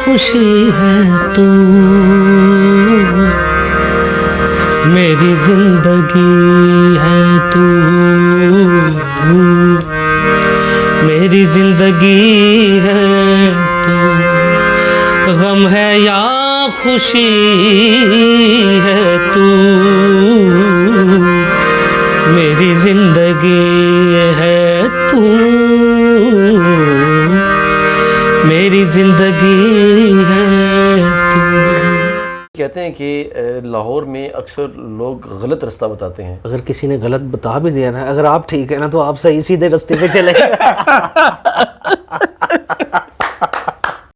खुशी है तू, मेरी जिंदगी है तू, मेरी जिंदगी है तू, गम है या खुशी है तू, मेरी जिंदगी है तू, मेरी जिंदगी है तू। कहते हैं कि लाहौर में अक्सर लोग गलत रास्ता बताते हैं। अगर किसी ने गलत बता भी दिया ना, अगर आप ठीक है ना तो आप सही सीधे रास्ते पे चले।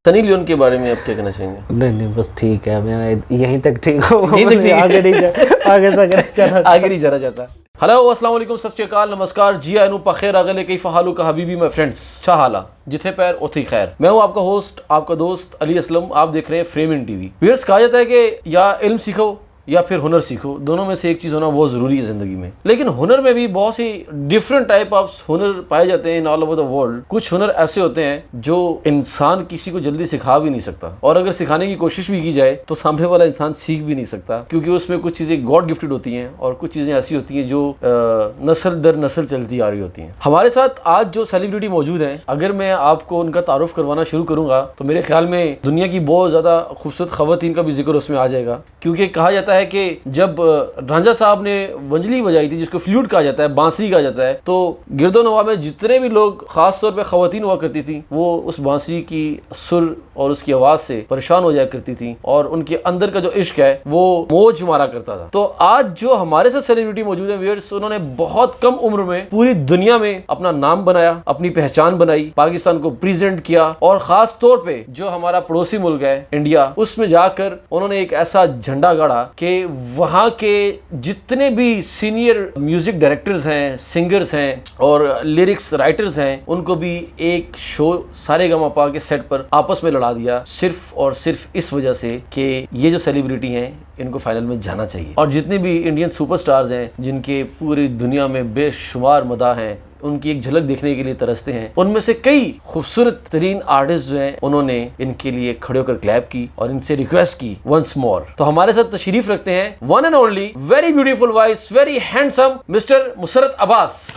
सनी लियोन के बारे में आप क्या कहना चाहेंगे? नहीं बस ठीक है, मैं यहीं तक ठीक हूँ, यहीं तक ठीक है। आगे नहीं जाना चाहता। हेलो अस्सलाम वालेकुम, सत श्री अकाल, नमस्कार, जी आनू पखेर अगले कई फ़हालू का हबीबी माय फ्रेंड्स, अच्छा हाला जिथे पैर उथे खैर। मैं हूँ आपका होस्ट, आपका दोस्त अली असलम। आप देख रहे हैं फ्रेम इन टीवी। व्यूअर्स, कहा जाता है कि या इल्म सीखो या फिर हुनर सीखो, दोनों में से एक चीज़ होना बहुत ज़रूरी है ज़िंदगी में। लेकिन हुनर में भी बहुत सी डिफरेंट टाइप ऑफ हुनर पाए जाते हैं in all over the world. कुछ हुनर ऐसे होते हैं जो इंसान किसी को जल्दी सिखा भी नहीं सकता, और अगर सिखाने की कोशिश भी की जाए तो सामने वाला इंसान सीख भी नहीं सकता, क्योंकि उसमें कुछ चीज़ें गॉड गिफ्टेड होती हैं और कुछ चीज़ें ऐसी होती हैं जो नस्ल दर नस्ल चलती आ रही होती हैं। हमारे साथ आज जो सेलिब्रिटी मौजूद हैं, अगर मैं आपको उनका तारुफ करवाना शुरू करूँगा तो मेरे ख्याल में दुनिया की बहुत ज़्यादा खूबसूरत ख़वातीन का भी जिक्र उसमें आ जाएगा। क्योंकि कहा जाता है कि जब रांझा साहब ने वंजली बजाई थी, जिसको फ्लूट कहा जाता है, बांसुरी कहा जाता है, तो गिरदो नवा में जितने भी लोग खास तौर पे ख़वातीन हुआ करती थी, वो उस बांसुरी की सुर और उसकी आवाज़ से परेशान हो जाया करती थी, और उनके अंदर का जो इश्क है वो मौज मारा करता था। तो आज जो हमारे साथ सेलिब्रिटी मौजूद है व्यूअर्स, उन्होंने बहुत कम उम्र में पूरी दुनिया में अपना नाम बनाया, अपनी पहचान बनाई, पाकिस्तान को प्रेजेंट किया, और ख़ास तौर पर जो हमारा पड़ोसी मुल्क है इंडिया, उसमें जाकर उन्होंने एक ऐसा झंडा गाड़ा कि वहाँ के जितने भी सीनियर म्यूजिक डायरेक्टर्स हैं, सिंगर्स हैं और लिरिक्स राइटर्स हैं, उनको भी एक शो सारेगामापा के सेट पर आपस में लड़ा दिया, सिर्फ और सिर्फ इस वजह से कि ये जो सेलिब्रिटी हैं इनको फाइनल में जाना चाहिए। और जितने भी इंडियन सुपरस्टार्स हैं, जिनके पूरी दुनिया में बेशुमार मदाह हैं, उनकी एक झलक देखने के लिए तरसते हैं, उनमें से कई खूबसूरत तरीन आर्टिस्ट जो हैं, उन्होंने इनके लिए खड़े होकर क्लैप की और इनसे रिक्वेस्ट की वंस मोर। तो हमारे साथ तशरीफ रखते हैं one and only, very beautiful voice, very handsome mister Musarrat Abbas.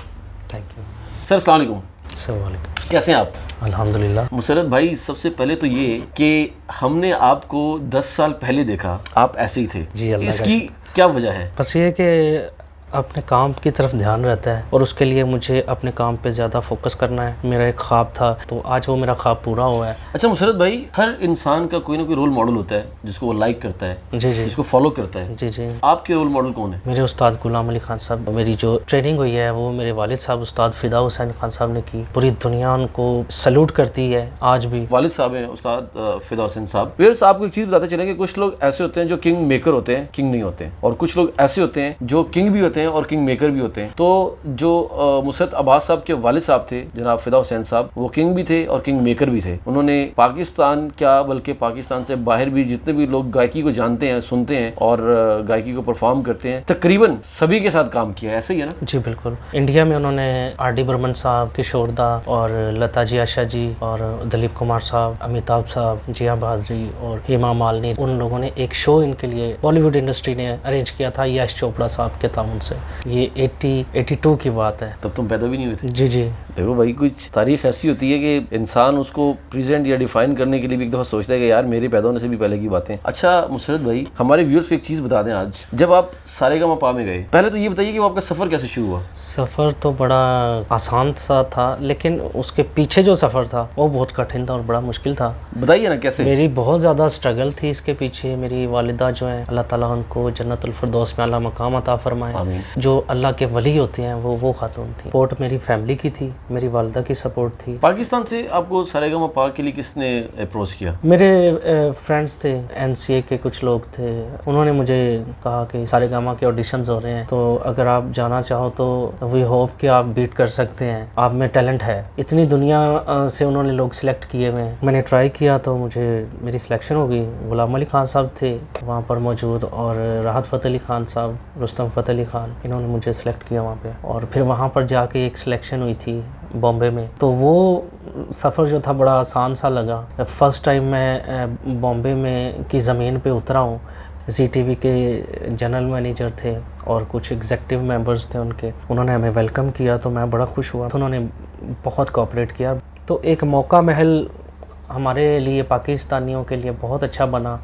Thank you sir, अस्सलाम वालेकुम। सर, कैसे हैं आप? अल्हम्दुलिल्लाह। मुसरत भाई, सबसे पहले तो ये कि हमने आपको 10 साल पहले देखा, आप ऐसे ही थे जी, अल्लाह इसकी क्या वजह है? बस ये कि अपने काम की तरफ ध्यान रहता है, और उसके लिए मुझे अपने काम पे ज़्यादा फोकस करना है। मेरा एक ख्वाब था, तो आज वो मेरा ख्वाब पूरा हुआ है। अच्छा मुसरत भाई, हर इंसान का कोई ना कोई रोल मॉडल होता है जिसको वो लाइक करता है, जी जी जिसको फॉलो करता है। जी जी। आपके रोल मॉडल कौन है? मेरे उस्ताद गुलाम अली खान साहब। मेरी जो ट्रेनिंग हुई है वो मेरे वालिद साहब उस्ताद फिदा हुसैन खान साहब ने की। पूरी दुनिया उनको सल्यूट करती है आज भी। वालिद साहब हैं उस्ताद फिदा हुसैन साहब। व्यूअर्स, आपको एक चीज़ बताते चलें कि कुछ लोग ऐसे होते हैं जो किंग मेकर होते हैं, किंग नहीं होते, और कुछ लोग ऐसे होते हैं जो किंग भी होते हैं और किंग मेकर भी होते हैं। तो जो मुसरत अब्बास साहब के वालिद साहब थे जनाब फिदा हुसैन साहब, वो किंग भी थे और किंग मेकर भी थे। उन्होंने पाकिस्तान क्या बल्कि पाकिस्तान से बाहर भी जितने भी लोग गायकी को जानते हैं, सुनते हैं और गायकी को परफॉर्म करते हैं, तकरीबन सभी के साथ काम किया है। ऐसे ही है ना? जी बिल्कुल। इंडिया में उन्होंने आर डी बर्मन साहब, किशोर दा और लता जी आशा जी और दिलीप कुमार साहब, अमिताभ साहब, जिया बहादुरी और हेमा मालिनी, उन लोगों ने एक शो इनके लिए बॉलीवुड इंडस्ट्री ने अरेंज किया था यश चोपड़ा साहब के ताउन से। ये 82 की बात है। तब तुम पैदा भी नहीं हुए थे? जी जी। देखो भाई, कुछ तारीख ऐसी होती है कि इंसान उसको प्रेजेंट या डिफाइन करने के लिए भी एक दफ़ा सोचता है कि यार मेरे पैदा होने से भी पहले की बातें। अच्छा मुसरत भाई, हमारे व्यूअर्स को एक चीज़ बता दें, आज जब आप सारेगामापा में गए, पहले तो ये बताइए कि वो आपका सफ़र कैसे शुरू हुआ? सफ़र तो बड़ा आसान सा था, लेकिन उसके पीछे जो सफ़र था वो बहुत कठिन था और बड़ा मुश्किल था। बताइए ना कैसे। मेरी बहुत ज़्यादा स्ट्रगल थी इसके पीछे। मेरी वालिदा जो है, अल्लाह ताला उनको जन्नतुल फिरदौस में आला मकाम अता फरमाए। आमीन। जो अल्लाह के वली होते हैं वो खातून थी। सपोर्ट मेरी फैमिली की थी, मेरी वालिदा की सपोर्ट थी। पाकिस्तान से आपको सारेगामापा के लिए किसने अप्रोच किया? मेरे फ्रेंड्स थे, एनसीए के कुछ लोग थे, उन्होंने मुझे कहा कि सारेगामा के ऑडिशंस हो रहे हैं, तो अगर आप जाना चाहो तो वी होप कि आप बीट कर सकते हैं, आप में टैलेंट है। इतनी दुनिया से उन्होंने लोग सिलेक्ट किए हुए। मैंने ट्राई किया तो मुझे मेरी सिलेक्शन हो गई। गुलाम अली खान साहब थे वहाँ पर मौजूद, और राहत फ़तेह अली खान साहब, रुस्तम फ़तेह अली खान, इन्होंने मुझे सिलेक्ट किया वहाँ पे। और फिर वहाँ पर जाके एक सिलेक्शन हुई थी बॉम्बे में। तो वो सफ़र जो था बड़ा आसान सा लगा। फ़र्स्ट टाइम मैं बॉम्बे में की ज़मीन पे उतरा हूँ। ZTV के जनरल मैनेजर थे और कुछ एग्जेक्टिव मेंबर्स थे उनके, उन्होंने हमें वेलकम किया तो मैं बड़ा खुश हुआ। तो उन्होंने बहुत कोऑपरेट किया। तो एक मौका महल हमारे लिए, पाकिस्तानियों के लिए बहुत अच्छा बना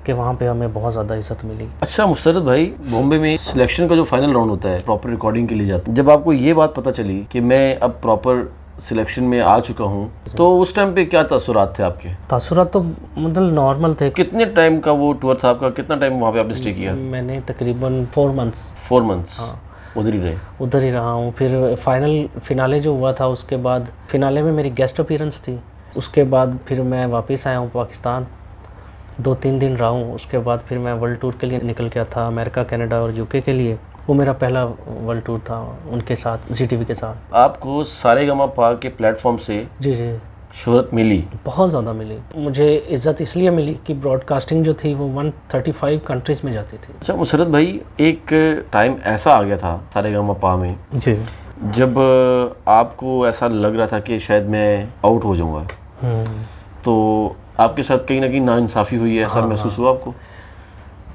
कि वहाँ पे हमें बहुत ज़्यादा इज़्ज़त मिली। अच्छा मुशर्रत भाई, बॉम्बे में सिलेक्शन का जो फाइनल राउंड होता है प्रॉपर रिकॉर्डिंग के लिए जाता है, जब आपको ये बात पता चली कि मैं अब प्रॉपर सिलेक्शन में आ चुका हूँ, तो उस टाइम पे क्या तासुरात थे आपके? तासुरात तो मतलब नॉर्मल थे। कितने टाइम का वो टूर था आपका? कितना टाइम वहाँ पे आपने स्टे किया? मैंने तकरीबन 4 मंथ्स 4 मंथ्स हाँ उधर ही रहे? उधर ही रहा हूँ। फिर फिनाले जो हुआ था, उसके बाद फिनाले में मेरी गेस्ट अपीयरेंस थी। उसके बाद फिर मैं वापस आया हूँ पाकिस्तान, 2-3 दिन रहा हूँ। उसके बाद फिर मैं वर्ल्ड टूर के लिए निकल गया था, अमेरिका, कनाडा और यूके के लिए। वो मेरा पहला वर्ल्ड टूर था उनके साथ, ZTV के साथ। आपको सारेगामापा के प्लेटफॉर्म से जी जी शोहरत मिली? बहुत ज़्यादा मिली। मुझे इज़्ज़त इसलिए मिली कि ब्रॉडकास्टिंग जो थी वो 135 कंट्रीज़ में जाती थी। अच्छा मुशर्रत भाई, एक टाइम ऐसा आ गया था सारेगामापा में जी, जब आपको ऐसा लग रहा था कि शायद मैं आउट हो जाऊंगा, तो आपके साथ कहीं ना कहीं नाइंसाफ़ी हुई है, ऐसा महसूस हुआ आपको?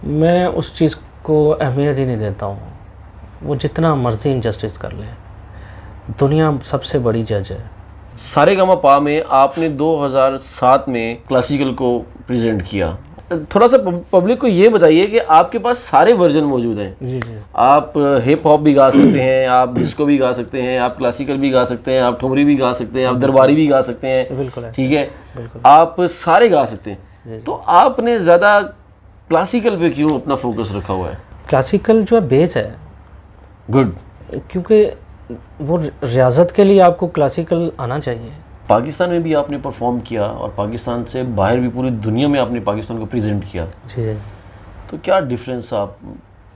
मैं उस चीज़ को अहमियत ही नहीं देता हूँ। वो जितना मर्जी इनजस्टिस कर ले, दुनिया सबसे बड़ी जज है। सारेगामापा में आपने 2007 में क्लासिकल को प्रेजेंट किया। थोड़ा सा पब्लिक को ये बताइए कि आपके पास सारे वर्जन मौजूद हैं। जी जी आप हिप हॉप भी गा सकते हैं, आप डिस्को भी गा सकते हैं, आप क्लासिकल भी गा सकते हैं, आप ठुमरी भी गा सकते हैं, आप दरबारी भी गा सकते हैं, बिल्कुल ठीक है, बिल्कुल। आप सारे गा सकते हैं। तो आपने ज़्यादा क्लासिकल पे क्यों अपना फोकस रखा हुआ है? क्लासिकल जो है बेस है, गुड। क्योंकि वो रियाजत के लिए आपको क्लासिकल आना चाहिए। पाकिस्तान में भी आपने परफॉर्म किया और पाकिस्तान से बाहर भी पूरी दुनिया में आपने पाकिस्तान को प्रेजेंट किया, जी जी। तो क्या डिफरेंस आप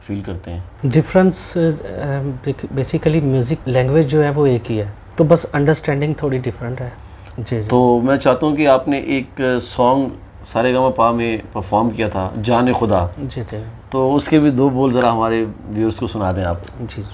फील करते हैं? डिफरेंस बेसिकली म्यूज़िक लैंग्वेज जो है वो एक ही है, तो बस अंडरस्टैंडिंग थोड़ी डिफरेंट है। जी जी। तो मैं चाहता हूँ कि आपने एक सॉन्ग सारेगामापा में परफॉर्म किया था, जाने खुदा, जी जी तो उसके भी 2 बोल ज़रा हमारे व्यूअर्स को सुना दें आप। जी।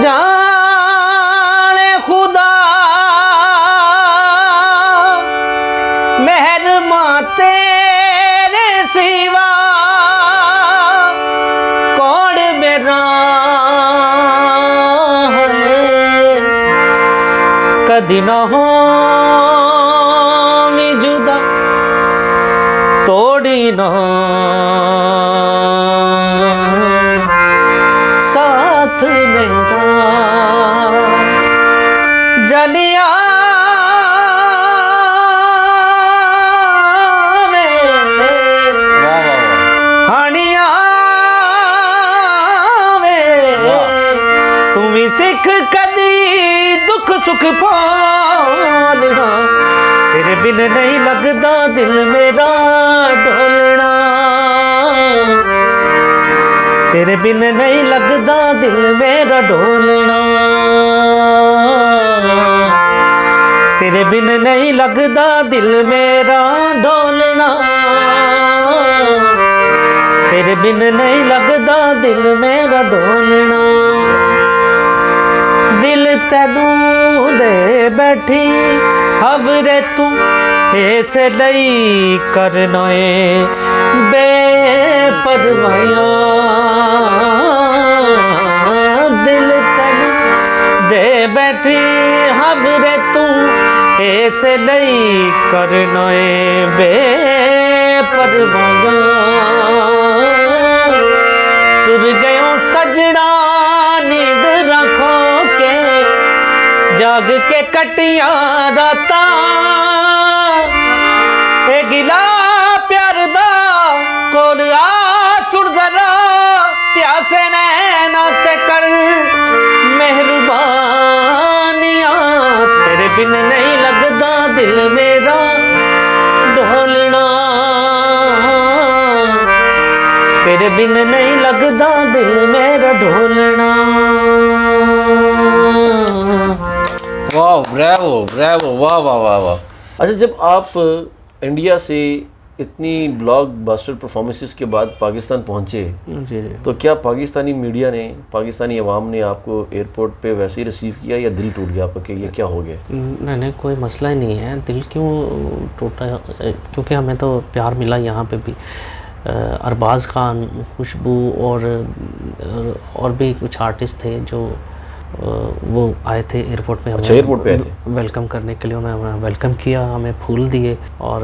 जाने खुदा मेहरमा तेरे सिवा कौन मेरा है, कदी ना हो जुदा तोड़ी ना साथ मेरा, जनिया हानिया तुम सिख कदी दुख सुख पालना, तेरे बिन नहीं लगदा दिल मेरा डोलना, तेरे बिन नहीं लगदा दिल मेरा डोलना, तेरे बिन नहीं लगदा दिल मेरा डोलना, तेरे बिन नहीं लगदा दिल मेरा डोलना। दिल तैनू दे बैठी हवरे तू इस लई करना है बेपरवाहियां, दिल तैनू दे बैठी हवरे तू इस लई करना है बेपरवाहियां, तुर गयो सजना नींद रखो त्याग के कटियां रातां ए गिला प्यार दा कोल आ सुर जरा प्यासे नैना ते कर मेहरबानियां तेरे बिन नहीं लगदा दिल मेरा ढोलना तेरे बिन नहीं लगदा दिल मेरा ढोलना। वाह, ब्रेवो ब्रेवो, वाह वाह वाह वाह। अच्छा, जब आप इंडिया से इतनी ब्लॉकबस्टर परफॉर्मेंसेस के बाद पाकिस्तान पहुंचे, जी जी। तो क्या पाकिस्तानी मीडिया ने, पाकिस्तानी अवाम ने आपको एयरपोर्ट पे वैसे ही रिसीव किया या दिल टूट गया आपका कि ये क्या हो गया? नहीं नहीं, कोई मसला ही नहीं है। दिल क्यों टूटा? क्योंकि हमें तो प्यार मिला यहाँ पे भी। अरबाज खान, खुशबू और भी कुछ आर्टिस्ट थे जो वो आए थे एयरपोर्ट पे। अच्छा, एयरपोर्ट पे आए थे वेलकम करने के लिए। उन्होंने वेलकम किया, हमें फूल दिए और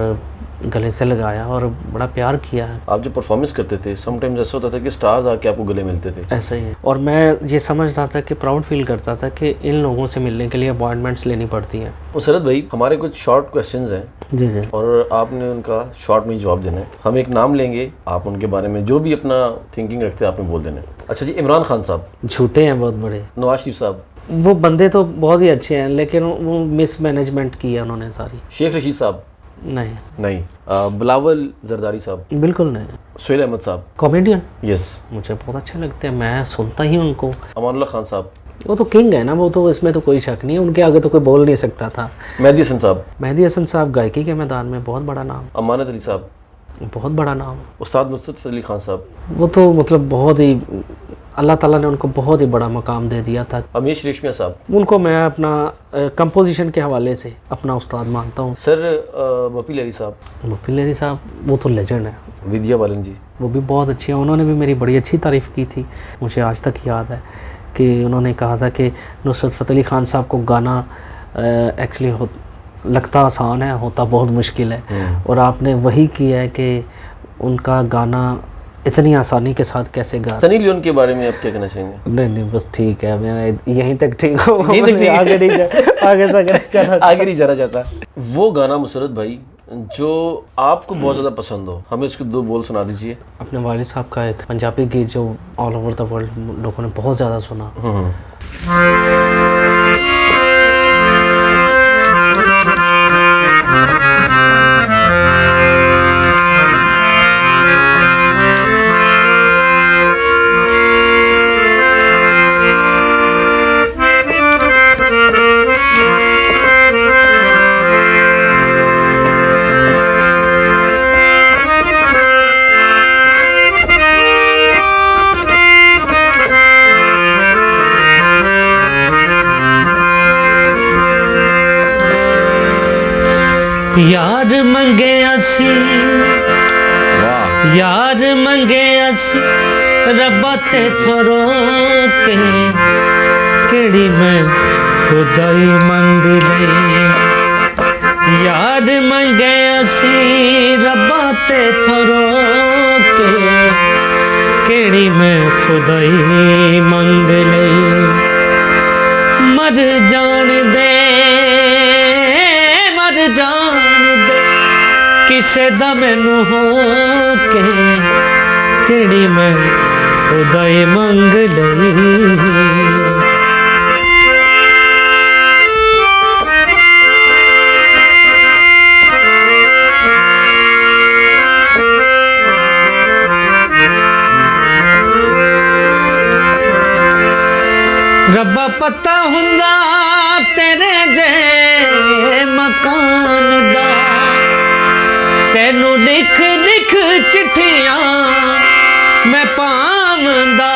गले से लगाया और बड़ा प्यार किया। आप जब परफॉर्मेंस करते थे समटाइम्स ऐसा होता था कि स्टार्स आके आपको गले मिलते थे? ऐसा ही है। और मैं ये समझता था कि प्राउड फील करता था कि इन लोगों से मिलने के लिए अपॉइंटमेंट्स लेनी पड़ती हैं। मुसरत भाई, हमारे कुछ शॉर्ट क्वेश्चंस हैं जी जी। और आपने उनका शॉर्ट में जवाब देना है। हम एक नाम लेंगे, आप उनके बारे में जो भी अपना थिंकिंग रखते हैं आपने बोल देना है। अच्छा जी, इमरान खान साहब। झूठे हैं बहुत बड़े। नवाज शरीफ साहब। वो बंदे तो बहुत ही अच्छे हैं लेकिन वो मिसमैनेजमेंट की है उन्होंने सारी। शेख रशीद साहब। नहीं। बिलावल जरदारी साहब। बिल्कुल नहीं। सुहेल अहमद साहब। कॉमेडियन। यस। मुझे बहुत अच्छे लगते हैं, मैं सुनता ही उनको। अमानुल्लाह खान साहब। वो तो किंग है ना, वो तो इसमें तो कोई शक नहीं है, उनके आगे तो कोई बोल नहीं सकता था। मेहदी हसन साहब। मेहदी हसन साहब गायकी के मैदान में बहुत बड़ा नाम। अमानत अली साहब। बहुत बड़ा नाम। उस्ताद नुसरत फजली खान साहब। वो तो मतलब बहुत ही, अल्लाह ताला ने उनको बहुत ही बड़ा मकाम दे दिया था। अमीश रेशमिया साहब। उनको मैं अपना कंपोजिशन के हवाले से अपना उस्ताद मानता हूँ। सर मफी लहरी साहब। मफी लहरी साहब वो तो लेजेंड है। विद्या बालन जी। वो भी बहुत अच्छी है, उन्होंने भी मेरी बड़ी अच्छी तारीफ़ की थी। मुझे आज तक याद है कि उन्होंने कहा था कि नुसरत फ़तेह अली खान साहब को गाना एक्चुअली लगता आसान है, होता बहुत मुश्किल है। और आपने वही किया है कि उनका गाना इतनी आसानी के साथ कैसे गा। सनी लियोन के बारे में आप क्या कहना चाहेंगे? नहीं बस ठीक है, मैं यहीं तक ठीक हूँ। यहीं तक ठीक है। आगे नहीं जाना चाहता। वो गाना मुसरत भाई जो आपको बहुत ज़्यादा पसंद हो, हमें उसके 2 बोल सुना दीजिए। अपने वालिद साहब का एक पंजाबी गीत जो ऑल ओवर द वर्ल्ड लोगों ने बहुत ज़्यादा सुना। यार मंगे असी, यार मंगे असी रब्बा ते थोरो के केड़ी मैं खुदाई मंग ले। यार मंगे असी रब्बा ते थोरो के केड़ी मैं खुदाई मंग ले। मर जान दे किसे दा मैनू हो के केड़ी मैं खुदाई मंग लई। रब्बा पता हुंदा तेरे जे मकान दा, तेनू लिख लिख चिट्ठियां मैं पावंदा।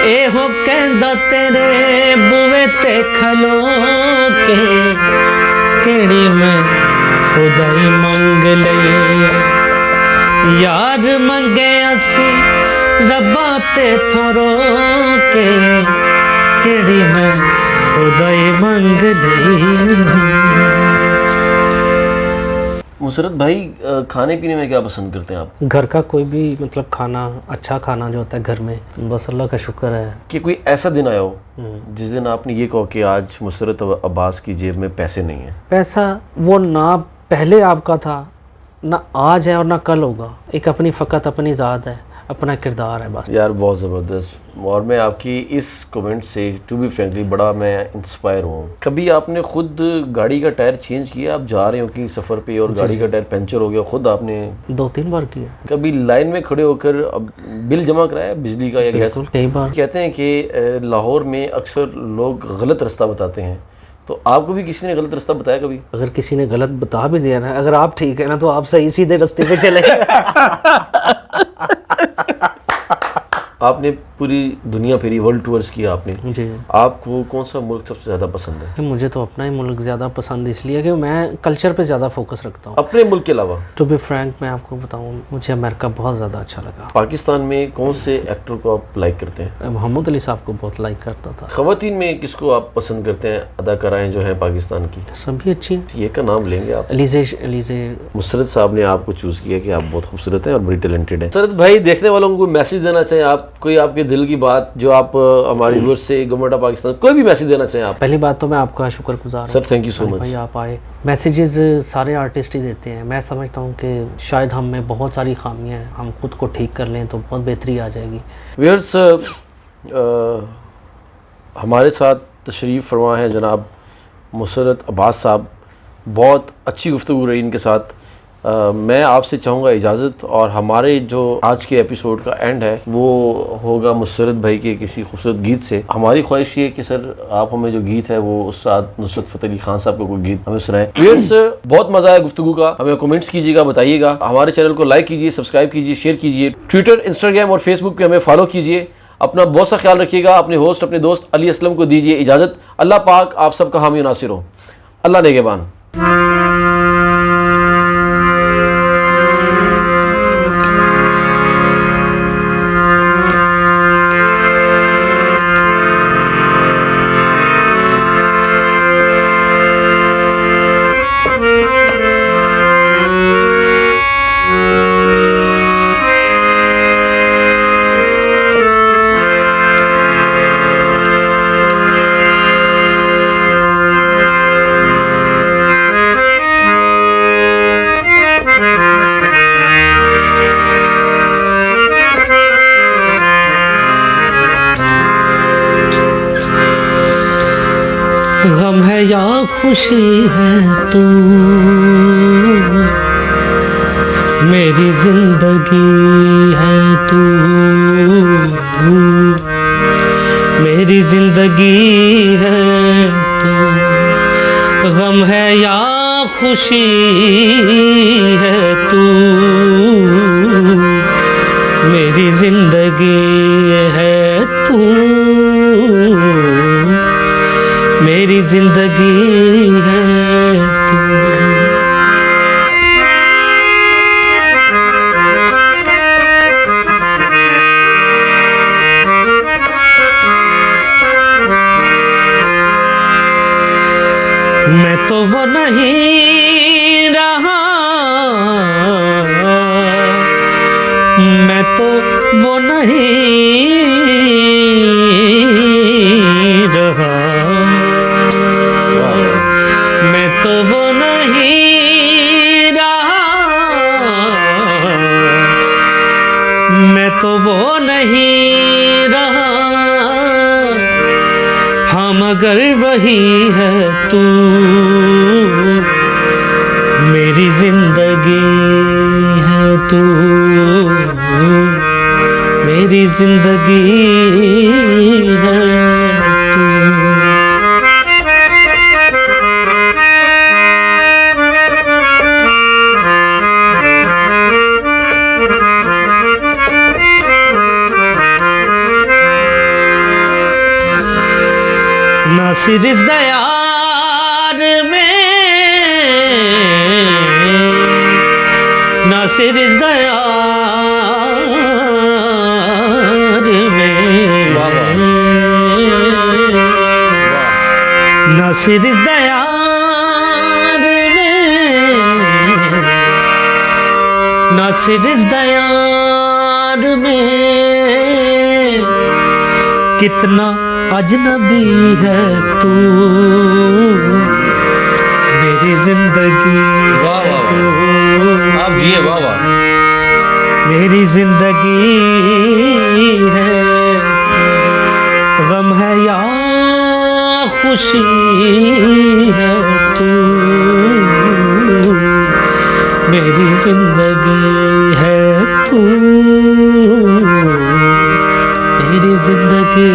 एहो कहंदा तेरे बुवे ते खलो के केड़ी मैं खुदाई मंग लई। यार मंगे असी रब्बा ते थोरो के केड़ी मैं खुदाई मंग लई। मुसरत भाई खाने पीने में क्या पसंद करते हैं आप? घर का कोई भी मतलब खाना, अच्छा खाना जो होता है घर में, बस अल्लाह का शुक्र है। कि कोई ऐसा दिन आया हो जिस दिन आपने ये कहो कि आज मुसरत अब्बास की जेब में पैसे नहीं है? पैसा वो ना पहले आपका था, ना आज है और ना कल होगा। एक अपनी फ़कत अपनी ज़ात है, अपना किरदार है बस। यार बहुत ज़बरदस्त। और मैं आपकी इस कमेंट से टू बी फ्रेंकली बड़ा मैं इंस्पायर हूँ। कभी आपने खुद गाड़ी का टायर चेंज किया? आप जा रहे हो कि सफ़र पे और गाड़ी का टायर पंचर हो गया, खुद आपने 2-3 बार किया। कभी लाइन में खड़े होकर अब बिल जमा कराया बिजली का या गैस? बिल्कुल, कई बार। कहते हैं कि लाहौर में अक्सर लोग गलत रास्ता बताते हैं, तो आपको भी किसी ने गलत रास्ता बताया कभी? अगर किसी ने गलत बता भी दिया ना, अगर आप ठीक है ना, तो आप सही सीधे रास्ते पे चले। आपने पूरी दुनिया फेरी, वर्ल्ड टूर्स किया आपने। जी। आपको कौन सा मुल्क सबसे ज़्यादा पसंद है? कि मुझे तो अपना ही मुल्क ज़्यादा पसंद इसलिए कि मैं कल्चर पे ज़्यादा फोकस रखता हूँ। अपने मुल्क के अलावा? टू बी फ्रैंक मैं आपको बताऊँ, मुझे अमेरिका बहुत ज़्यादा अच्छा लगा। पाकिस्तान में कौन से एक्टर को आप लाइक करते हैं? मोहम्मद अली साहब को बहुत लाइक करता था। ख़वातीन में किसको आप पसंद करते हैं, अदाकाराएँ जो हैं पाकिस्तान की? सभी अच्छी हैं। ये का नाम लेंगे आप? अलीज़े मुसरत साहब ने आपको चूज़ किया कि आप बहुत खूबसूरत हैं और बड़ी टैलेंटेड हैं। मुसरत भाई, देखने वालों को मैसेज देना चाहें आप, कोई आपके दिल की बात जो आप हमारे व्यूअर्स से, गवर्नमेंट ऑफ पाकिस्तान, कोई भी मैसेज देना चाहें आप? पहली बात तो मैं आपका शुक्रगुजार हूँ sir, thank you so much. भाई आप आए। मैसेजेस सारे आर्टिस्ट ही देते हैं। मैं समझता हूँ कि शायद हम में बहुत सारी खामियां हैं, हम खुद को ठीक कर लें तो बहुत बेहतरी आ जाएगी। व्यूअर्स, हमारे साथ तशरीफ़ फरमा है जनाब मुसरत अब्बास साहब। बहुत अच्छी गुफ्तगू रही इनके साथ। मैं आपसे चाहूँगा इजाज़त, और हमारे जो आज के एपिसोड का एंड है वो होगा मुसरत भाई के किसी खूबसूरत गीत से। हमारी ख्वाहिश ये है कि सर आप हमें जो गीत है वो उस्ताद नुसरत फ़तेह अली खान साहब का कोई गीत हमें सुनाएं। व्यूअर्स, बहुत मज़ा आया गुफ्तगू का। हमें कमेंट्स कीजिएगा, बताइएगा। हमारे चैनल को लाइक कीजिए, सब्सक्राइब कीजिए, शेयर कीजिए। ट्विटर, इंस्टाग्राम और फेसबुक पर हमें फॉलो कीजिए। अपना बहुत सा ख्याल रखिएगा। अपने होस्ट, अपने दोस्त अली असलम को दीजिए इजाज़त। अल्लाह पाक आप सबका हामी नासिर हो। अल्लाह नेगेबान। गम है या खुशी है तू मेरी जिंदगी है तू, मेरी जिंदगी है तू। गम है या खुशी है तू मेरी जिंदगी है तू, मेरी जिंदगी है तू। मैं तो वो नहीं रहा, मैं तो वो नहीं रहा, मैं तो वो नहीं रहा, मैं तो वो नहीं रहा। हाँ मगर वही है तू मेरी जिंदगी है तू, मेरी जिंदगी है तू। नासिर इस दयार में, नासिर इस दयार में, नासिर इस दयार में सिरस्तार में कितना अजनबी है तू, मेरी जिंदगी वाह वाह तू, वाह, आप जिए, वाह वाह। मेरी जिंदगी है, गम है या खुशी है तू, मेरी जिंदगी है तू, मेरी जिंदगी